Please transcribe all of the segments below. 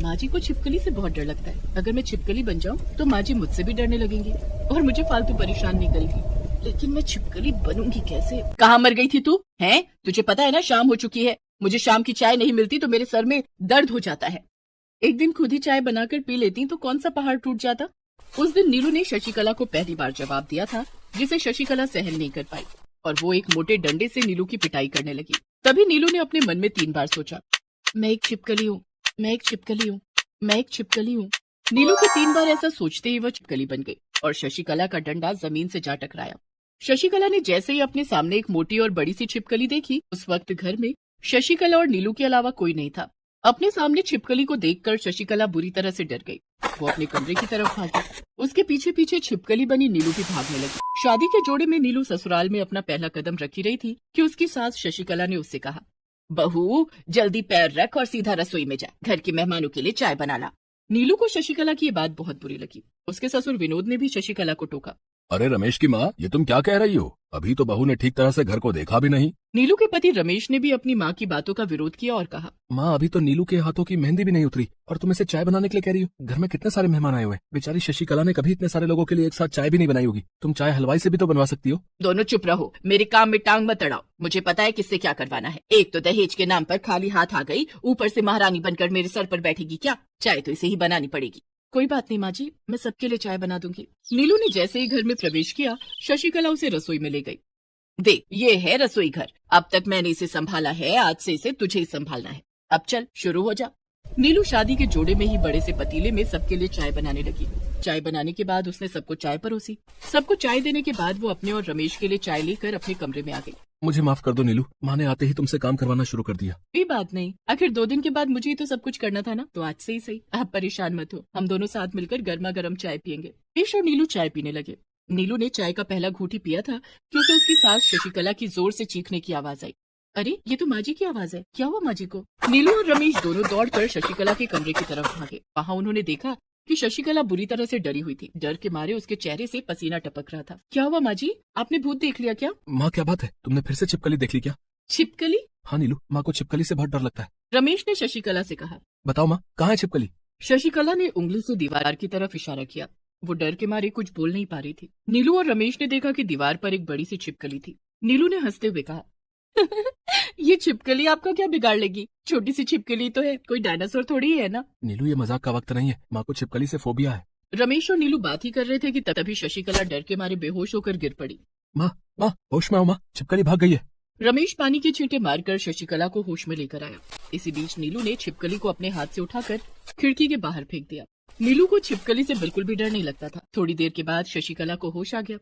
माँ जी को छिपकली से बहुत डर लगता है। अगर मैं छिपकली बन जाऊँ तो माँ जी मुझसे भी डरने लगेंगी और मुझे फालतू परेशान नहीं करेगी। लेकिन मैं छिपकली बनूंगी कैसे? कहाँ मर गई थी तू? हैं? तुझे पता है ना शाम हो चुकी है। मुझे शाम की चाय नहीं मिलती तो मेरे सर में दर्द हो जाता है। एक दिन खुद ही चाय बनाकर पी लेती तो कौन सा पहाड़ टूट जाता। उस दिन नीलू ने शशिकला को पहली बार जवाब दिया था, जिसे शशिकला सहन नहीं कर पाई और वो एक मोटे डंडे से नीलू की पिटाई करने लगी। तभी नीलू ने अपने मन में 3 बार सोचा, मैं एक छिपकली हूँ, मैं एक छिपकली हूँ, मैं एक छिपकली हूँ। नीलू के 3 बार ऐसा सोचते ही वह छिपकली बन गई और शशिकला का डंडा जमीन से जा टकराया। शशिकला ने जैसे ही अपने सामने एक मोटी और बड़ी सी छिपकली देखी, उस वक्त घर में शशिकला और नीलू के अलावा कोई नहीं था। अपने सामने छिपकली को देखकर शशिकला बुरी तरह से डर गई। वो अपने कमरे की तरफ भागी। उसके पीछे पीछे छिपकली बनी नीलू भी भागने लगी। शादी के जोड़े में नीलू ससुराल में अपना पहला कदम रखी रही थी कि उसकी सास शशिकला ने उससे कहा, बहू जल्दी पैर रख और सीधा रसोई में जा, घर के मेहमानों के लिए चाय बना ला। नीलू को शशिकला की ये बात बहुत बुरी लगी। उसके ससुर विनोद ने भी शशिकला को टोका, अरे रमेश की माँ, ये तुम क्या कह रही हो? अभी तो बहू ने ठीक तरह से घर को देखा भी नहीं। नीलू के पति रमेश ने भी अपनी माँ की बातों का विरोध किया और कहा, माँ अभी तो नीलू के हाथों की मेहंदी भी नहीं उतरी और तुम इसे चाय बनाने के लिए कह रही हो? घर में कितने सारे मेहमान आए हुए। बेचारी शशिकला ने कभी इतने सारे लोगों के लिए एक साथ चाय भी नहीं बनाई होगी। तुम चाय हलवाई से भी तो बनवा सकती हो। दोनों चुप रहो, मेरे काम में टांग मत अड़ाओ। मुझे पता है किससे क्या करवाना है। एक तो दहेज के नाम पर खाली हाथ आ गई, ऊपर से महारानी बनकर मेरे सर पर बैठेगी क्या? चाय तो इसे ही बनानी पड़ेगी। कोई बात नहीं माँ जी, मैं सबके लिए चाय बना दूंगी। नीलू ने जैसे ही घर में प्रवेश किया, शशिकला उसे रसोई में ले गई। देख, ये है रसोई घर। अब तक मैंने इसे संभाला है, आज से इसे तुझे ही संभालना है। अब चल शुरू हो जा। नीलू शादी के जोड़े में ही बड़े से पतीले में सबके लिए चाय बनाने लगी। चाय बनाने के बाद उसने सबको चाय परोसी। सबको चाय देने के बाद वो अपने और रमेश के लिए चाय लेकर अपने कमरे में आ गई। मुझे माफ कर दो नीलू, माँ ने आते ही तुमसे काम करवाना शुरू कर दिया। कोई बात नहीं, आखिर 2 दिन के बाद मुझे ही तो सब कुछ करना था ना, तो आज से ही सही। आप परेशान मत हो, हम दोनों साथ मिलकर गर्मा गर्म चाय पियेंगे। रमेश और नीलू चाय पीने लगे। नीलू ने चाय का पहला घूंट ही पिया था कि उसे उसकी सास शशिकला की जोर से चीखने की आवाज आई। अरे ये तो माँ जी की आवाज है, क्या हुआ माँ जी को? नीलू और रमेश दोनों दौड़कर शशिकला के कमरे की तरफ भागे। वहाँ उन्होंने देखा कि शशिकला बुरी तरह से डरी हुई थी। डर के मारे उसके चेहरे से पसीना टपक रहा था। क्या हुआ माँ जी, आपने भूत देख लिया क्या? माँ क्या बात है, तुमने फिर से छिपकली देख ली क्या? छिपकली? हाँ नीलू, माँ को छिपकली से बहुत डर लगता है। रमेश ने शशिकला से कहा। बताओ माँ, कहाँ है छिपकली? शशिकला ने उंगली से दीवार की तरफ इशारा किया। वो डर के मारे कुछ बोल नहीं पा रही थी। नीलू और रमेश ने देखा कि दीवार पर एक बड़ी सी छिपकली थी। नीलू ने हंसते हुए कहा, ये छिपकली आपका क्या बिगाड़ लेगी? छोटी सी छिपकली तो है, कोई डायनासोर थोड़ी है ना। नीलू ये मजाक का वक्त नहीं है, माँ को छिपकली से फोबिया है। रमेश और नीलू बात ही कर रहे थे कि तभी शशिकला डर के मारे बेहोश होकर गिर पड़ी। माँ माँ, होश में आओ माँ, छिपकली भाग गई है। रमेश पानी के छींटे मारकर शशिकला को होश में लेकर आया। इसी बीच नीलू ने छिपकली को अपने हाथ से उठाकर खिड़की के बाहर फेंक दिया। नीलू को छिपकली से बिल्कुल भी डर नहीं लगता था। थोड़ी देर के बाद शशिकला को होश आ गया।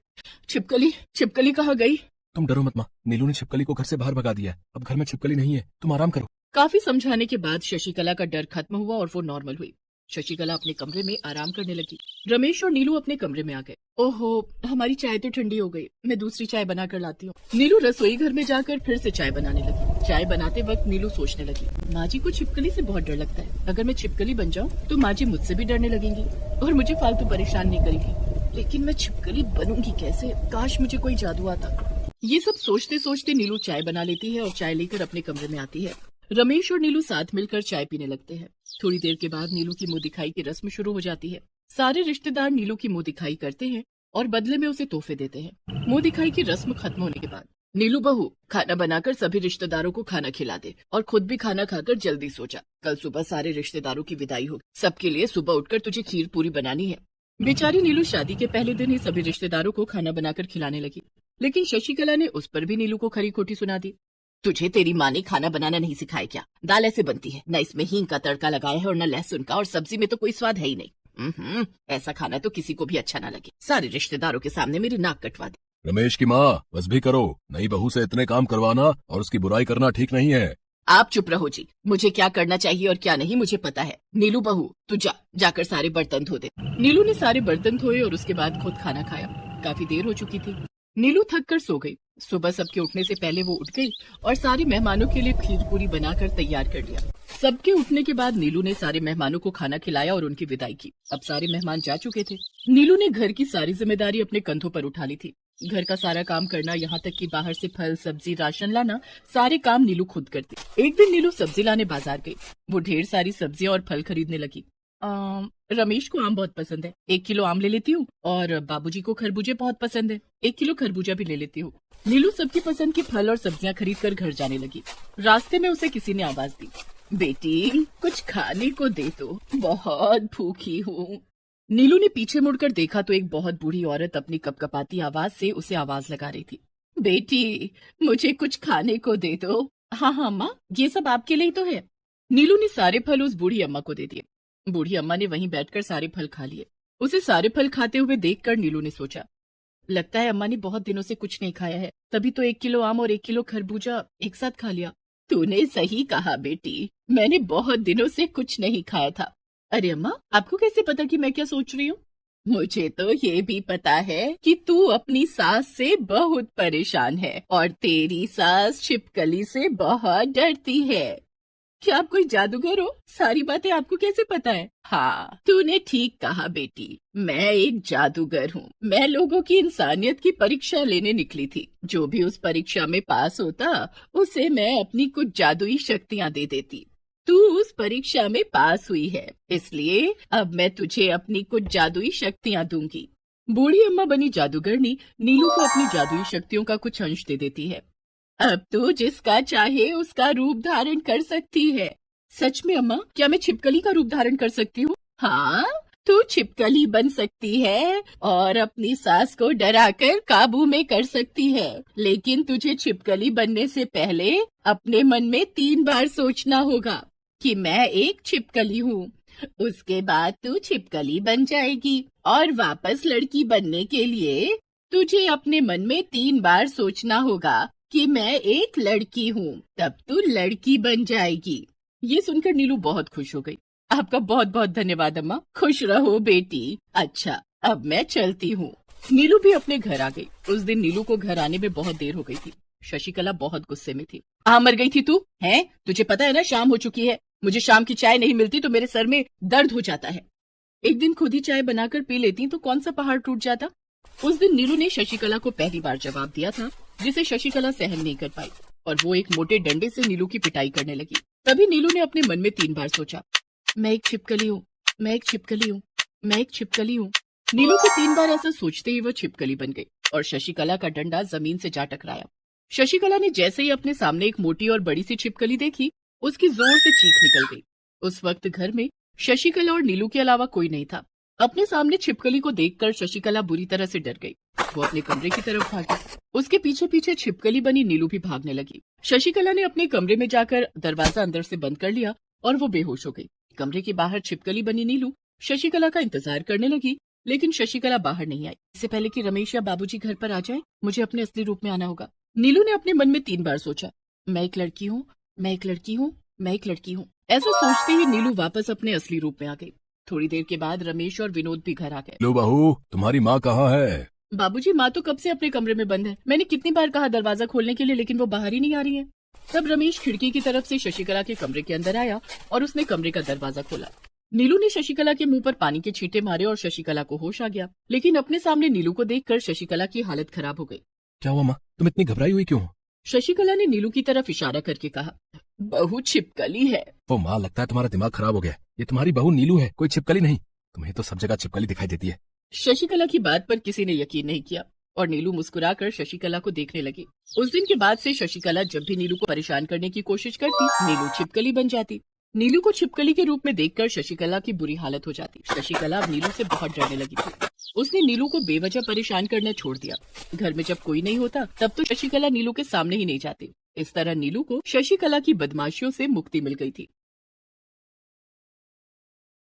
छिपकली कहाँ गई? तुम डरो मत माँ, नीलू ने छिपकली को घर से बाहर भगा दिया है। अब घर में छिपकली नहीं है, तुम आराम करो। काफी समझाने के बाद शशिकला का डर खत्म हुआ और वो नॉर्मल हुई। शशिकला अपने कमरे में आराम करने लगी। रमेश और नीलू अपने कमरे में आ गए। ओहो, हमारी चाय तो ठंडी हो गई, मैं दूसरी चाय बना कर लाती हूँ। नीलू रसोई घर में जाकर फिर से चाय बनाने लगी। चाय बनाते वक्त नीलू सोचने लगी, माँ जी को छिपकली से बहुत डर लगता है। अगर मैं छिपकली बन जाऊँ तो माँ जी मुझसे भी डरने लगेंगी और मुझे फालतू परेशान नहीं करेगी। लेकिन मैं छिपकली बनूंगी कैसे? काश मुझे कोई जादू आता। ये सब सोचते सोचते नीलू चाय बना लेती है और चाय लेकर अपने कमरे में आती है। रमेश और नीलू साथ मिलकर चाय पीने लगते हैं। थोड़ी देर के बाद नीलू की मुंह दिखाई की रस्म शुरू हो जाती है। सारे रिश्तेदार नीलू की मुंह दिखाई करते हैं और बदले में उसे तोहफे देते हैं। मुंह दिखाई की रस्म खत्म होने के बाद नीलू बहू खाना बनाकर सभी रिश्तेदारों को खाना खिला दे और खुद भी खाना खाकर जल्दी सो जा। कल सुबह सारे रिश्तेदारों की विदाई होगी। सबके लिए सुबह उठकर तुझे खीर पूरी बनानी है। बेचारी नीलू शादी के पहले दिन ही सभी रिश्तेदारों को खाना बनाकर खिलाने लगी, लेकिन शशिकला ने उस पर भी नीलू को खरी खोटी सुना दी। तुझे तेरी माँ ने खाना बनाना नहीं सिखाया क्या? दाल ऐसे बनती है, न इसमें हींग का तड़का लगाया है और न लहसुन का, और सब्जी में तो कोई स्वाद है ही नहीं। ऐसा खाना तो किसी को भी अच्छा न लगे। सारे रिश्तेदारों के सामने मेरी नाक कटवा दी। रमेश की माँ, बस भी करो, नई बहू से इतने काम करवाना और उसकी बुराई करना ठीक नहीं है। आप चुप रहो जी, मुझे क्या करना चाहिए और क्या नहीं मुझे पता है। नीलू बहू तू जाकर सारे बर्तन धो दे। नीलू ने सारे बर्तन धोए और उसके बाद खुद खाना खाया। काफी देर हो चुकी थी। नीलू थक कर सो गई। सुबह सबके उठने से पहले वो उठ गई और सारे मेहमानों के लिए खीर पूरी बनाकर तैयार कर लिया। सबके उठने के बाद नीलू ने सारे मेहमानों को खाना खिलाया और उनकी विदाई की। अब सारे मेहमान जा चुके थे। नीलू ने घर की सारी जिम्मेदारी अपने कंधों पर उठा ली थी। घर का सारा काम करना, यहाँ तक कि बाहर से फल सब्जी राशन लाना, सारे काम नीलू खुद करती। एक दिन नीलू सब्जी लाने बाजार गई। वो ढेर सारी सब्जियां और फल खरीदने लगी। रमेश को आम बहुत पसंद है, 1 किलो आम ले लेती हूँ, और बाबूजी को खरबूजे बहुत पसंद है, 1 किलो खरबूजा भी ले लेती हूँ। नीलू सबकी पसंद के फल और सब्जियां खरीद कर घर जाने लगी। रास्ते में उसे किसी ने आवाज दी, बेटी कुछ खाने को दे दो, बहुत भूखी हूँ। नीलू ने पीछे मुड़कर देखा तो एक बहुत बूढ़ी औरत अपनी कपकपाती आवाज से उसे आवाज लगा रही थी, बेटी मुझे कुछ खाने को दे दो। हाँ हाँ अम्मा, ये सब आपके लिए तो है। नीलू ने सारे फल उस बूढ़ी अम्मा को दे दिए। बूढ़ी अम्मा ने वहीं बैठकर सारे फल खा लिए। उसे सारे फल खाते हुए देखकर नीलू ने सोचा, लगता है अम्मा ने बहुत दिनों से कुछ नहीं खाया है, तभी तो 1 किलो आम और 1 किलो खरबूजा एक साथ खा लिया। तूने सही कहा बेटी, मैंने बहुत दिनों से कुछ नहीं खाया था। अरे अम्मा, आपको कैसे पता कि मैं क्या सोच रही हूँ? मुझे तो ये भी पता है कि तू अपनी सास से बहुत परेशान है और तेरी सास छिपकली से बहुत डरती है। क्या आप कोई जादूगर हो? सारी बातें आपको कैसे पता है? हाँ, तूने ठीक कहा बेटी, मैं एक जादूगर हूँ। मैं लोगों की इंसानियत की परीक्षा लेने निकली थी। जो भी उस परीक्षा में पास होता, उसे मैं अपनी कुछ जादुई शक्तियाँ दे देती। तू उस परीक्षा में पास हुई है, इसलिए अब मैं तुझे अपनी कुछ जादुई शक्तियाँ दूंगी। बूढ़ी अम्मा बनी जादूगरनी नीलू को अपनी जादुई शक्तियों का कुछ अंश दे देती है। अब तू जिसका चाहे उसका रूप धारण कर सकती है। सच में अम्मा, क्या मैं छिपकली का रूप धारण कर सकती हूँ? हाँ, तू छिपकली बन सकती है और अपनी सास को डराकर काबू में कर सकती है। लेकिन तुझे छिपकली बनने से पहले अपने मन में 3 बार सोचना होगा कि मैं एक छिपकली हूँ। उसके बाद तू छिपकली बन जाएगी और वापस लड़की बनने के लिए तुझे अपने मन में 3 बार सोचना होगा कि मैं एक लड़की हूँ, तब तू लड़की बन जाएगी। ये सुनकर नीलू बहुत खुश हो गई। आपका बहुत बहुत धन्यवाद अम्मा, खुश रहो बेटी। अच्छा, अब मैं चलती हूँ। नीलू भी अपने घर आ गई। उस दिन नीलू को घर आने में बहुत देर हो गई थी। शशिकला बहुत गुस्से में थी। मर गई थी तू? हैं? तुझे पता है ना शाम हो चुकी है। मुझे शाम की चाय नहीं मिलती तो मेरे सर में दर्द हो जाता है। एक दिन खुद ही चाय बनाकर पी लेती तो कौन सा पहाड़ टूट जाता। उस दिन नीलू ने शशिकला को पहली बार जवाब दिया था, जिसे शशिकला सहन नहीं कर पाई और वो एक मोटे डंडे से नीलू की पिटाई करने लगी। तभी नीलू ने अपने मन में 3 बार सोचा, मैं एक छिपकली हूँ, मैं एक छिपकली हूँ, मैं एक छिपकली हूँ। नीलू को 3 बार ऐसा सोचते ही वह छिपकली बन गई और शशिकला का डंडा जमीन से जा टकराया। शशिकला ने जैसे ही अपने सामने एक मोटी और बड़ी सी छिपकली देखी, उसकी जोर से चीख निकल गई। उस वक्त घर में शशिकला और नीलू के अलावा कोई नहीं था। अपने सामने छिपकली को देखकर शशिकला बुरी तरह से डर गई। वो अपने कमरे की तरफ भागी। उसके पीछे पीछे छिपकली बनी नीलू भी भागने लगी। शशिकला ने अपने कमरे में जाकर दरवाजा अंदर से बंद कर लिया और वो बेहोश हो गई। कमरे के बाहर छिपकली बनी नीलू शशिकला का इंतजार करने लगी, लेकिन शशिकला बाहर नहीं आई। इससे पहले कि रमेश या बाबूजी घर पर आ जाए, मुझे अपने असली रूप में आना होगा। नीलू ने अपने मन में 3 बार सोचा, मैं एक लड़की हूँ, मैं एक लड़की हूँ, मैं एक लड़की हूँ। ऐसा सोचते ही नीलू वापस अपने असली रूप में आ गई। थोड़ी देर के बाद रमेश और विनोद भी घर आ गए। लो बहू, तुम्हारी माँ कहाँ है? बाबूजी, माँ तो कब से अपने कमरे में बंद है। मैंने कितनी बार कहा दरवाजा खोलने के लिए, लेकिन वो बाहर ही नहीं आ रही है। तब रमेश खिड़की की तरफ से शशिकला के कमरे के अंदर आया और उसने कमरे का दरवाजा खोला। नीलू ने शशिकला के मुंह पर पानी के छींटे मारे और शशिकला को होश आ गया, लेकिन अपने सामने नीलू को देखकर शशिकला की हालत खराब हो गई। क्या हुआ माँ, तुम इतनी घबराई हुई क्यों? शशिकला ने नीलू की तरफ इशारा करके कहा, बहू छिपकली है। वो माँ, लगता है तुम्हारा दिमाग खराब हो गया। ये तुम्हारी बहू नीलू है, कोई छिपकली नहीं। तुम्हें तो सब जगह छिपकली दिखाई देती है। शशिकला की बात पर किसी ने यकीन नहीं किया और नीलू मुस्कुराकर शशिकला को देखने लगी। उस दिन के बाद से शशिकला जब भी नीलू को परेशान करने की कोशिश करती, नीलू छिपकली बन जाती। नीलू को छिपकली के रूप में देखकर शशिकला की बुरी हालत हो जाती। शशिकला अब नीलू से बहुत डरने लगी थी। उसने नीलू को बेवजह परेशान करना छोड़ दिया। घर में जब कोई नहीं होता, तब तो शशिकला नीलू के सामने ही नहीं जाती। इस तरह नीलू को शशिकला की बदमाशियों से मुक्ति मिल गई थी।